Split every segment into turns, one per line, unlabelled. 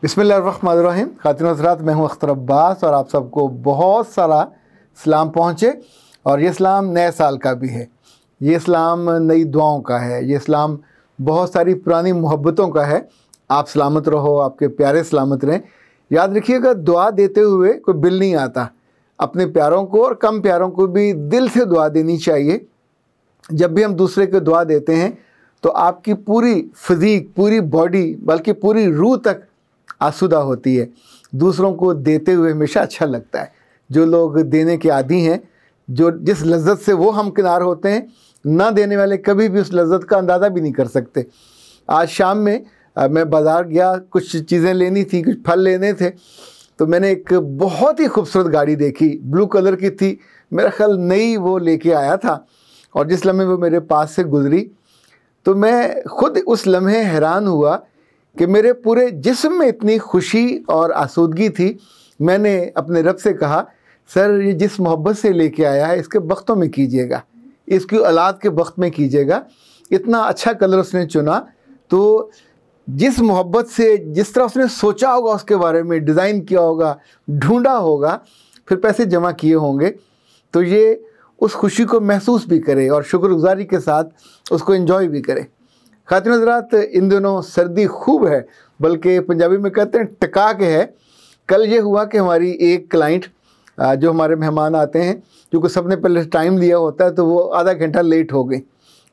बिस्मिल्लाहिर्रहमानिर्रहीम। खातिन हज़रात, मैं हूँ अख्तर अब्बास और आप सबको बहुत सारा सलाम पहुँचे। और ये सलाम नए साल का भी है, ये सलाम नई दुआओं का है, ये सलाम बहुत सारी पुरानी मोहब्बतों का है। आप सलामत रहो, आपके प्यारे सलामत रहें। याद रखिएगा, दुआ देते हुए कोई बिल नहीं आता। अपने प्यारों को और कम प्यारों को भी दिल से दुआ देनी चाहिए। जब भी हम दूसरे को दुआ देते हैं तो आपकी पूरी फिज़ीक, पूरी बॉडी, बल्कि पूरी रूह तक आसूदा होती है। दूसरों को देते हुए हमेशा अच्छा लगता है। जो लोग देने के आदी हैं, जो जिस लज्जत से वो हमकिनार होते हैं, ना देने वाले कभी भी उस लज्जत का अंदाज़ा भी नहीं कर सकते। आज शाम में मैं बाज़ार गया, कुछ चीज़ें लेनी थी, कुछ फल लेने थे, तो मैंने एक बहुत ही खूबसूरत गाड़ी देखी, ब्लू कलर की थी, मेरा ख्याल नई वो लेके आया था। और जिस लम्हे वो मेरे पास से गुज़री तो मैं ख़ुद उस लम्हे हैरान हुआ कि मेरे पूरे जिस्म में इतनी खुशी और आसूदगी थी। मैंने अपने रब से कहा, सर ये जिस मोहब्बत से लेके आया है इसके वक्तों में कीजिएगा, इसकी औलाद के वक्त में कीजिएगा। इतना अच्छा कलर उसने चुना, तो जिस मोहब्बत से, जिस तरह उसने सोचा होगा उसके बारे में, डिज़ाइन किया होगा, ढूंढा होगा, फिर पैसे जमा किए होंगे, तो ये उस खुशी को महसूस भी करे और शुक्रगुजारी के साथ उसको एंजॉय भी करे। खातिन हज़रात, इन दिनों सर्दी खूब है, बल्कि पंजाबी में कहते हैं टका के है। कल ये हुआ कि हमारी एक क्लाइंट, जो हमारे मेहमान आते हैं, क्योंकि सबने पहले टाइम लिया होता है, तो वो आधा घंटा लेट हो गई।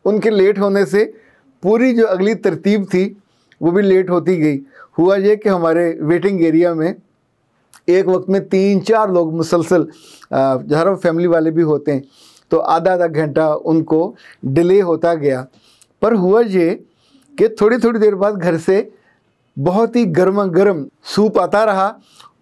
उनके लेट होने से पूरी जो अगली तरतीब थी वो भी लेट होती गई। हुआ ये कि हमारे वेटिंग एरिया में एक वक्त में 3-4 लोग मुसलसल, हर फैमिली वाले भी होते हैं, तो आधा आधा घंटा उनको डिले होता गया। पर हुआ ये कि थोड़ी थोड़ी देर बाद घर से बहुत ही गर्मा गर्म सूप आता रहा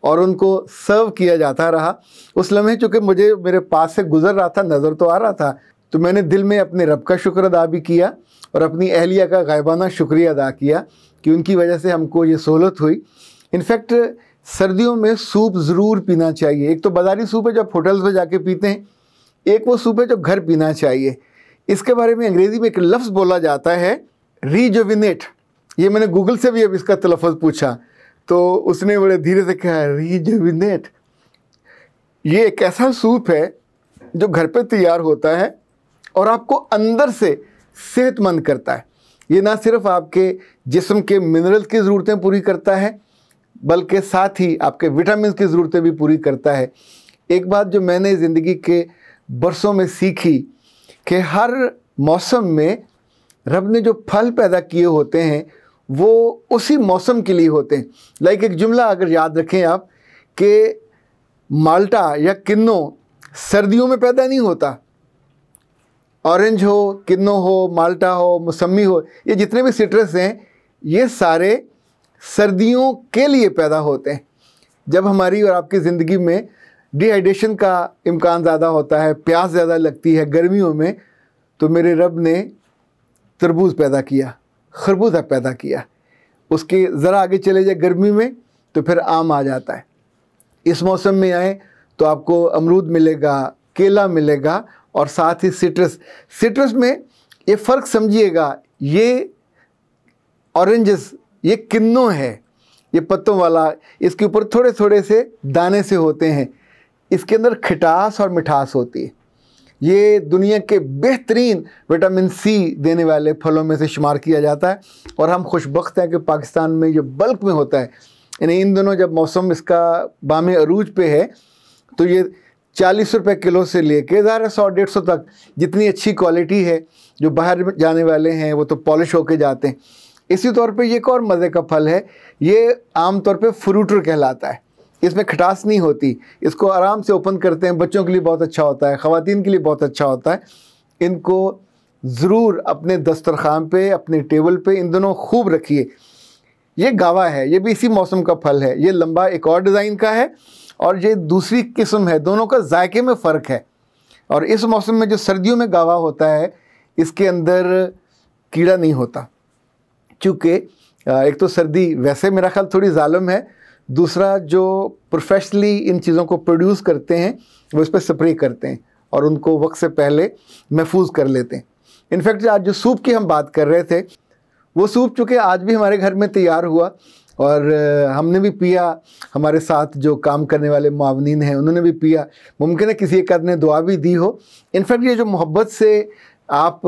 और उनको सर्व किया जाता रहा। उस लम्हे चूँकि मुझे मेरे पास से गुज़र रहा था, नज़र तो आ रहा था, तो मैंने दिल में अपने रब का शुक्र अदा भी किया और अपनी अहलिया का गायबाना शुक्रिया अदा किया कि उनकी वजह से हमको ये सहूलत हुई। इनफैक्ट सर्दियों में सूप ज़रूर पीना चाहिए। एक तो बाज़ारी सूप है जो आप होटल्स में जाके पीते हैं, एक वो सूप है जो घर पीना चाहिए। इसके बारे में अंग्रेज़ी में एक लफ्ज़ बोला जाता है, रीजुविनेट। ये मैंने गूगल से भी अब इसका तलफ़्फ़ुज़ पूछा तो उसने बड़े धीरे से कहा, रीजुविनेट। ये एक ऐसा सूप है जो घर पे तैयार होता है और आपको अंदर से सेहतमंद करता है। ये ना सिर्फ आपके जिस्म के मिनरल्स की ज़रूरतें पूरी करता है, बल्कि साथ ही आपके विटामिन की ज़रूरतें भी पूरी करता है। एक बात जो मैंने ज़िंदगी के बरसों में सीखी कि हर मौसम में रब ने जो फल पैदा किए होते हैं वो उसी मौसम के लिए होते हैं। लाइक एक जुमला अगर याद रखें आप, कि माल्टा या किन्नो सर्दियों में पैदा नहीं होता। ऑरेंज हो, किन्नो हो, माल्टा हो, मौसमी हो, ये जितने भी सिट्रस हैं, ये सारे सर्दियों के लिए पैदा होते हैं। जब हमारी और आपकी ज़िंदगी में डिहाइड्रेशन का इम्कान ज़्यादा होता है, प्यास ज़्यादा लगती है गर्मियों में, तो मेरे रब ने तरबूज पैदा किया, खरबूजा पैदा किया। उसके ज़रा आगे चले जाए गर्मी में तो फिर आम आ जाता है। इस मौसम में आए तो आपको अमरूद मिलेगा, केला मिलेगा और साथ ही सिट्रस में ये फ़र्क समझिएगा, ये ऑरेंजेस, ये किन्नो है, ये पत्तों वाला, इसके ऊपर थोड़े थोड़े से दाने से होते हैं, इसके अंदर खटास और मिठास होती है। ये दुनिया के बेहतरीन विटामिन सी देने वाले फलों में से शुमार किया जाता है और हम खुशबख्त हैं कि पाकिस्तान में ये बल्क में होता है। यानी इन दिनों जब मौसम इसका बामे अरूज पे है तो ये 40 रुपये किलो से लेके 100-150 तक, जितनी अच्छी क्वालिटी है, जो बाहर जाने वाले हैं वो तो पॉलिश होके जाते हैं। इसी तौर पे ये एक और मज़े का फल है, ये आम तौर पे फ्रूटर कहलाता है। इसमें खटास नहीं होती, इसको आराम से ओपन करते हैं, बच्चों के लिए बहुत अच्छा होता है, ख़वातीन के लिए बहुत अच्छा होता है। इनको ज़रूर अपने दस्तरखान पे, अपने टेबल पे इन दोनों खूब रखिए। ये गावा है, ये भी इसी मौसम का फल है। ये लंबा एक और डिज़ाइन का है और ये दूसरी किस्म है, दोनों का जायके में फ़र्क है। और इस मौसम में जो सर्दियों में गावा होता है, इसके अंदर कीड़ा नहीं होता, चूँकि एक तो सर्दी वैसे मेरा ख्याल थोड़ी ज़ालिम है, दूसरा जो प्रोफेशनली इन चीज़ों को प्रोड्यूस करते हैं वो इस पर स्प्रे करते हैं और उनको वक्त से पहले महफूज कर लेते हैं। इनफैक्ट आज जो सूप की हम बात कर रहे थे, वो सूप चूँकि आज भी हमारे घर में तैयार हुआ, और हमने भी पिया, हमारे साथ जो काम करने वाले मुआवनीन हैं उन्होंने भी पिया, मुमकिन है किसी एक आदमी ने दुआ भी दी हो। इनफैक्ट ये जो मोहब्बत से आप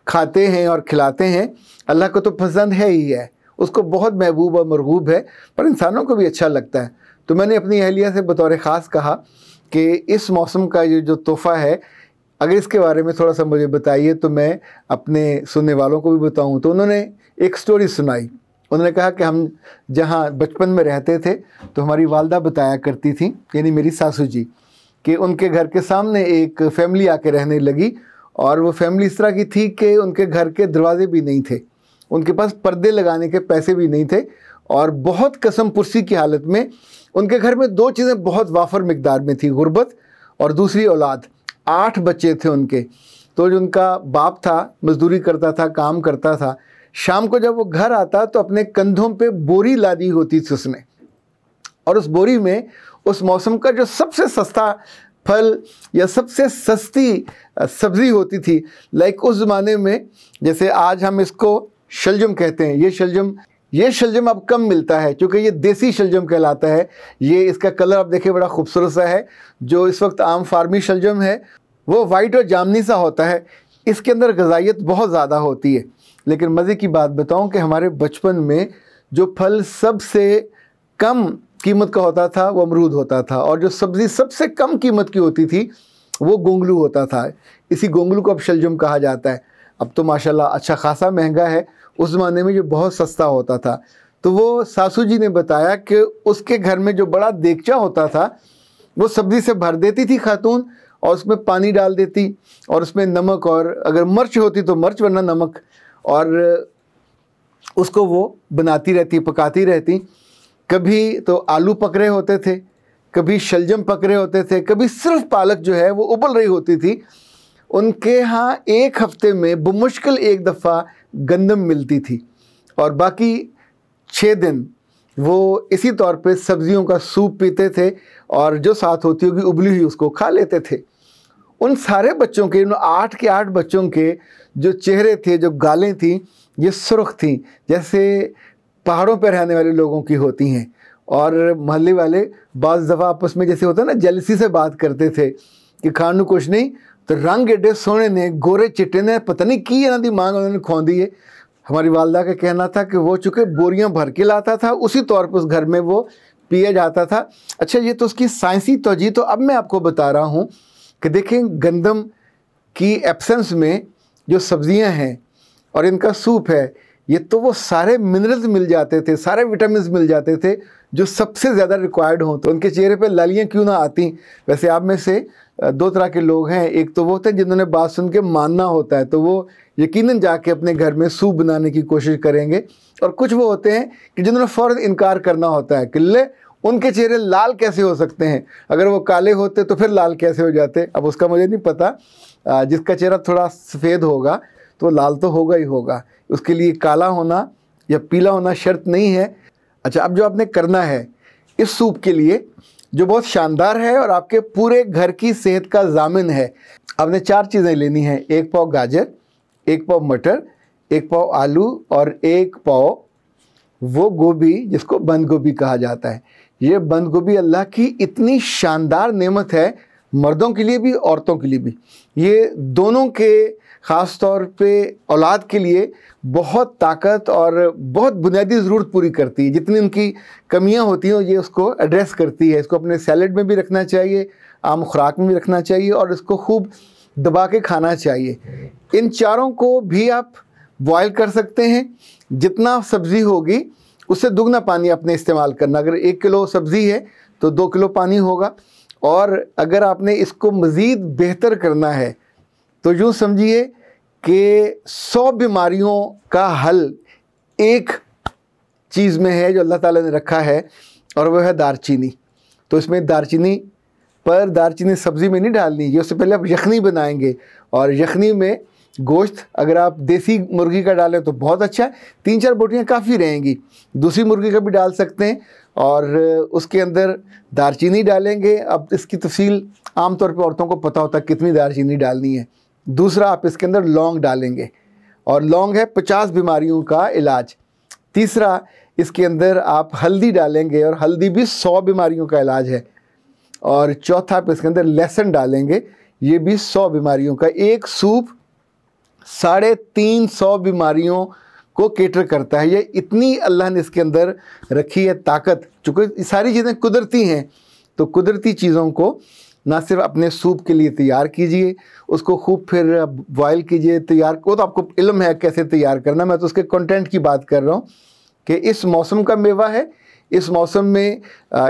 खाते हैं और खिलाते हैं, अल्लाह को तो पसंद है ही है, उसको बहुत महबूब और मरगूब है, पर इंसानों को भी अच्छा लगता है। तो मैंने अपनी अहलिया से बतौर ख़ास कहा कि इस मौसम का ये जो तोहफ़ा है, अगर इसके बारे में थोड़ा सा मुझे बताइए तो मैं अपने सुनने वालों को भी बताऊं। तो उन्होंने एक स्टोरी सुनाई। उन्होंने कहा कि हम जहाँ बचपन में रहते थे तो हमारी वालदा बताया करती थी, यानी मेरी सासू जी, कि उनके घर के सामने एक फ़ैमिली आके रहने लगी, और वो फैमिली इस तरह की थी कि उनके घर के दरवाजे भी नहीं थे, उनके पास पर्दे लगाने के पैसे भी नहीं थे, और बहुत कसम पुरसी की हालत में उनके घर में दो चीज़ें बहुत वाफर मिकदार में थी, गुर्बत और दूसरी औलाद। 8 बच्चे थे उनके। तो जो उनका बाप था मजदूरी करता था, काम करता था, शाम को जब वो घर आता तो अपने कंधों पे बोरी लादी होती थी उसने, और उस बोरी में उस मौसम का जो सबसे सस्ता फल या सबसे सस्ती सब्ज़ी होती थी, लाइक उस ज़माने में जैसे आज हम इसको शलजम कहते हैं, ये शलजम अब कम मिलता है क्योंकि ये देसी शलजम कहलाता है। ये इसका कलर आप देखिए बड़ा खूबसूरत सा है। जो इस वक्त आम फार्मी शलजम है वो वाइट और जामनी सा होता है, इसके अंदर गज़ाइयत बहुत ज़्यादा होती है। लेकिन मज़े की बात बताऊं कि हमारे बचपन में जो फल सबसे कम कीमत का होता था वो अमरूद होता था, और जो सब्ज़ी सबसे कम कीमत की होती थी वो गोंगलू होता था। इसी गोंगलू को अब शलजम कहा जाता है। अब तो माशाल्लाह अच्छा खासा महंगा है, उस ज़माने में जो बहुत सस्ता होता था। तो वो सासू जी ने बताया कि उसके घर में जो बड़ा देगचा होता था वो सब्ज़ी से भर देती थी खातून, और उसमें पानी डाल देती, और उसमें नमक, और अगर मिर्च होती तो मिर्च वरना नमक, और उसको वो बनाती रहती, पकाती रहती। कभी तो आलू पक रहे होते थे, कभी शलजम पक रहे होते थे, कभी सिर्फ पालक जो है वो उबल रही होती थी। उनके यहाँ एक हफ्ते में बमुश्किल एक दफ़ा गंदम मिलती थी, और बाकी 6 दिन वो इसी तौर पे सब्जियों का सूप पीते थे, और जो साथ होती होगी उबली हुई उसको खा लेते थे। उन सारे बच्चों के, उन 8 के 8 बच्चों के जो चेहरे थे, जो गालें थीं, ये सुर्ख थीं जैसे पहाड़ों पर रहने वाले लोगों की होती हैं। और मोहल्ले वाले बाज़ दफ़ा आपस में जैसे होता है ना, जेलसी से बात करते थे कि खानू कुछ नहीं, तो रंग एडे सोने ने, गोरे चिट्टे ने, पता नहीं की इन्हों की मांग उन्होंने खोंदी है। हमारी वालदा का कहना था कि वो चूँकि बोरियां भर के लाता था, उसी तौर पर उस घर में वो पिया जाता था। अच्छा, ये तो उसकी साइंसी तौजीह। तो अब मैं आपको बता रहा हूँ कि देखें, गंदम की एब्सेंस में जो सब्ज़ियाँ हैं और इनका सूप है, ये तो वो सारे मिनरल्स मिल जाते थे, सारे विटामिन मिल जाते थे जो सबसे ज़्यादा रिक्वायर्ड हों। तो उनके चेहरे पे लालियाँ क्यों ना आती। वैसे आप में से 2 तरह के लोग हैं, एक तो वो होते हैं जिन्होंने बात सुन के मानना होता है, तो वो यकीनन जाके अपने घर में सूप बनाने की कोशिश करेंगे, और कुछ वो होते हैं कि जिन्होंने फ़ौरन इनकार करना होता है कि ले उनके चेहरे लाल कैसे हो सकते हैं, अगर वो काले होते तो फिर लाल कैसे हो जाते। अब उसका मुझे नहीं पता, जिसका चेहरा थोड़ा सफ़ेद होगा तो लाल तो होगा ही होगा, उसके लिए काला होना या पीला होना शर्त नहीं है। अच्छा, अब जो आपने करना है इस सूप के लिए, जो बहुत शानदार है और आपके पूरे घर की सेहत का ज़ामिन है, आपने 4 चीज़ें लेनी हैं। 1 पाव गाजर, 1 पाव मटर, 1 पाव आलू, और 1 पाव वो गोभी जिसको बंद गोभी कहा जाता है। ये बंद गोभी अल्लाह की इतनी शानदार नेमत है, मर्दों के लिए भी औरतों के लिए भी। ये दोनों के ख़ास तौर पे औलाद के लिए बहुत ताकत और बहुत बुनियादी ज़रूरत पूरी करती है। जितनी उनकी कमियां होती हैं ये उसको एड्रेस करती है। इसको अपने सैलेड में भी रखना चाहिए, आम खुराक में भी रखना चाहिए, और इसको खूब दबा के खाना चाहिए। इन चारों को भी आप बॉयल कर सकते हैं। जितना सब्ज़ी होगी उससे दुगना पानी आपने इस्तेमाल करना। अगर 1 किलो सब्ज़ी है तो 2 किलो पानी होगा। और अगर आपने इसको मज़ीद बेहतर करना है तो यूँ समझिए कि 100 बीमारियों का हल एक चीज़ में है जो अल्लाह ताला ने रखा है, और वह है दारचीनी। तो इसमें दारचीनी सब्ज़ी में नहीं डालनी, ये उससे पहले आप यखनी बनाएंगे, और यखनी में गोश्त अगर आप देसी मुर्गी का डालें तो बहुत अच्छा है, 3-4 बोटियाँ काफ़ी रहेंगी। दूसरी मुर्गी का भी डाल सकते हैं, और उसके अंदर दारचीनी डालेंगे। अब इसकी तफसील आमतौर पर औरतों को पता होता है कितनी दारचीनी डालनी है। दूसरा, आप इसके अंदर लौंग डालेंगे, और लौंग है 50 बीमारियों का इलाज। तीसरा, इसके अंदर आप हल्दी डालेंगे और हल्दी भी 100 बीमारियों का इलाज है। और चौथा आप इसके अंदर लहसुन डालेंगे, ये भी 100 बीमारियों का। एक सूप 350 बीमारियों को केटर करता है। ये इतनी अल्लाह ने इसके अंदर रखी है ताकत। चूँकि सारी चीज़ें कुदरती हैं, तो कुदरती चीज़ों को ना सिर्फ अपने सूप के लिए तैयार कीजिए, उसको खूब फिर बॉयल कीजिए, तैयार वो तो आपको इल्म है कैसे तैयार करना, मैं तो उसके कंटेंट की बात कर रहा हूँ कि इस मौसम का मेवा है, इस मौसम में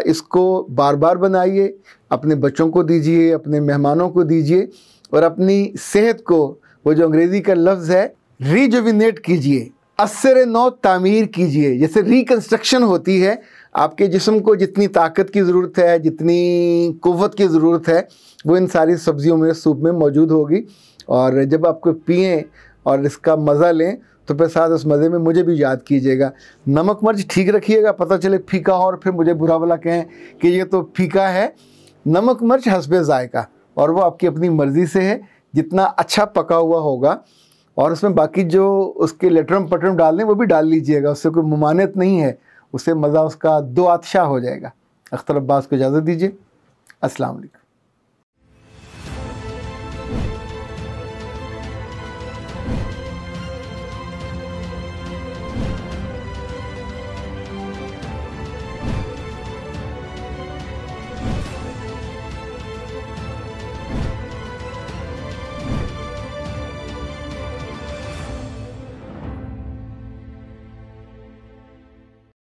इसको बार बार बनाइए, अपने बच्चों को दीजिए, अपने मेहमानों को दीजिए, और अपनी सेहत को, वो जो अंग्रेज़ी का लफ्ज़ है, रिजुविनेट कीजिए, असर नौ तामीर कीजिए। जैसे रिकन्स्ट्रक्शन होती है, आपके जिस्म को जितनी ताकत की ज़रूरत है, जितनी कुव्वत की ज़रूरत है, वो इन सारी सब्जियों में, सूप में मौजूद होगी। और जब आपको पिएं और इसका मज़ा लें तो फिर साथ उस मज़े में मुझे भी याद कीजिएगा। नमक मिर्च ठीक रखिएगा, पता चले फीका हो और फिर मुझे बुरा भला कहें कि ये तो फीका है। नमक मिर्च हस्बे ज़ायका, और वो आपकी अपनी मर्ज़ी से है, जितना अच्छा पका हुआ होगा। और उसमें बाकी जो उसके लेटरम पटरम डालने वो भी डाल लीजिएगा, उससे कोई मुमानियत नहीं है, उससे मज़ा उसका दो आतशा हो जाएगा। अख्तर अब्बास को इजाज़त दीजिए। अस्सलाम वालेकुम।